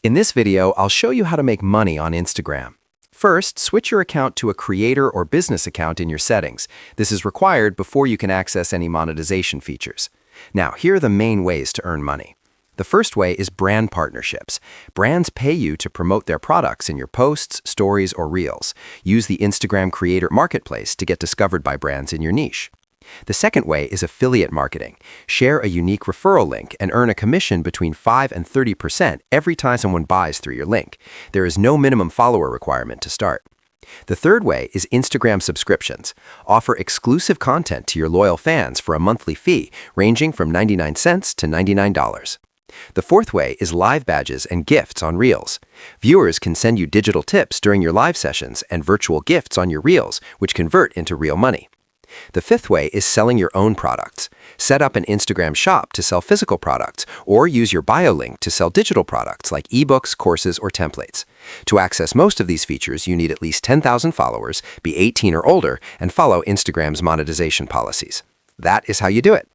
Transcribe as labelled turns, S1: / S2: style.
S1: In this video, I'll show you how to make money on Instagram. First, switch your account to a creator or business account in your settings. This is required before you can access any monetization features. Now, here are the main ways to earn money. The first way is brand partnerships. Brands pay you to promote their products in your posts, stories, or reels. Use the Instagram Creator Marketplace to get discovered by brands in your niche. The second way is affiliate marketing. Share a unique referral link and earn a commission between 5 and 30% every time someone buys through your link. There is no minimum follower requirement to start. The third way is Instagram subscriptions. Offer exclusive content to your loyal fans for a monthly fee ranging from 99 cents to $99. The fourth way is live badges and gifts on Reels. Viewers can send you digital tips during your live sessions and virtual gifts on your Reels, which convert into real money. The fifth way is selling your own products. Set up an Instagram shop to sell physical products, or use your bio link to sell digital products like ebooks, courses, or templates. To access most of these features, you need at least 10,000 followers, be 18 or older, and follow Instagram's monetization policies. That is how you do it.